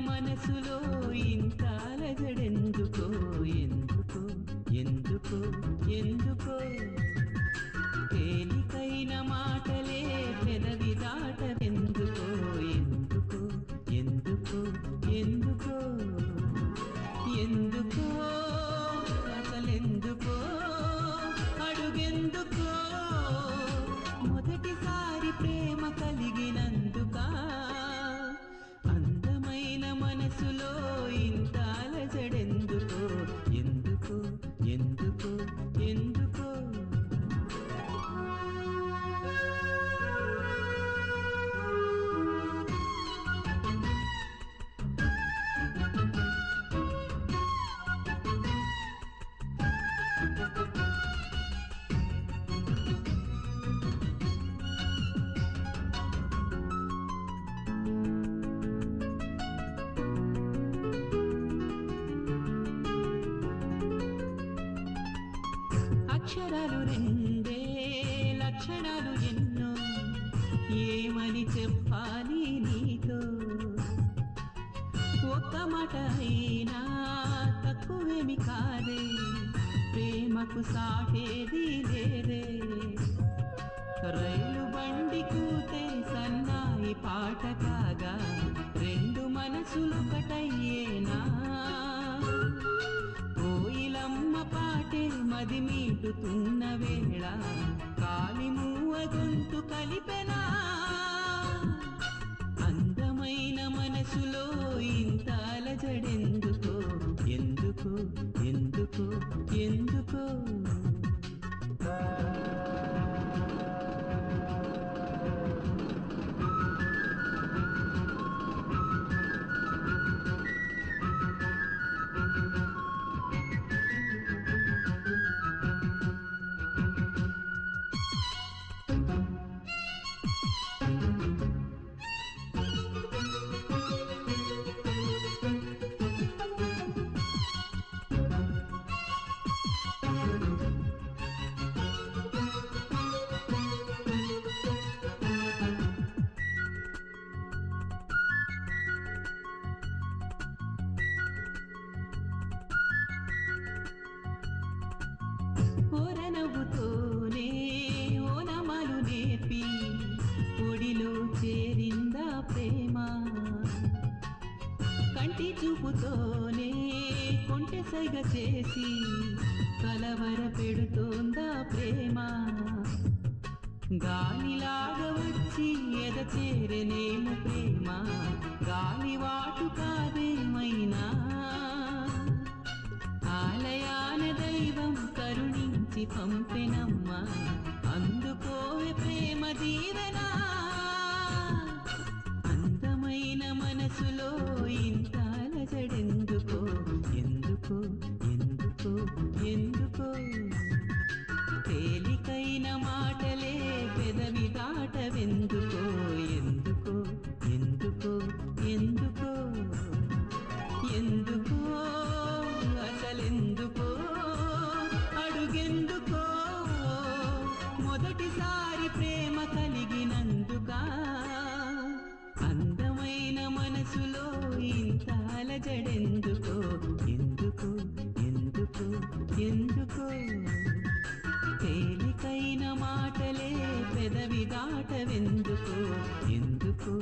మనసులో ఇంత అలజడెందుకో ఎందుకో ఎందుకో ఎందుకో తేలికైన మాటలే పెదవి దాటవెందుకో ఎందుకో ఎందుకో ఎందుకో ఎందుకో అసలెందుకో అడుగెందుకో మొదటిసారి ప్రేమ కలిగినందుకా అందమైన మనసులో ఇంత అలజడెందుకో ఎందుకో ఎందుకో ఎందుకో అక్షరాలు రెండే లక్షణాలు ఎన్నో ఏమని చెప్పాలి నీతో ఒక్క మాట అయినా తక్కువేమి కాదే ప్రేమకు సాటేది లేదే రైలు బండి కూతే సన్నాయి పాట కాగా రెండు మనసులొకటయ్యేనా కోయిలమ్మ పాటే మది మీటుతున్న వేళ కాలి మూవ గొంతు కలిపెనా అందమైన మనసులో ఇంత అలజడెందుకో ఎందుకో ఎందుకో ఎందుకో ఓరనవ్వుతోనే ఓనమాలు నేర్పి ఒడిలో చేరిందా ప్రేమ కంటి చూపుతోనే కొంటె సైగ చేసి కలవర పెడుతోందా ప్రేమ గాలిలాగా వచ్చి ఎద చేరనేము ప్రేమ గాలివాటు కాదేమైనా ఆలయాన దైవం కరుణించి పంపెనమ్మా అందుకోవే ప్రేమ దీవెనా అందమైన మనసులో ఇంత అలజడెందుకో ఎందుకో ఎందుకో ఎందుకో తేలికైన మాటలే పెదవి దాటవెందుకో ఎందుకో ఎందుకో ఎందుకో ఎందుకో అసలెందుకో అడుగెందుకో మొదటిసారి ప్రేమ కలిగినందుకా అందమైన మనసులో ఇంత అలజడెందుకో ఎందుకో ఎందుకో ఎందుకో తేలికైన మాటలే పెదవి దాటవెందుకో ఎందుకో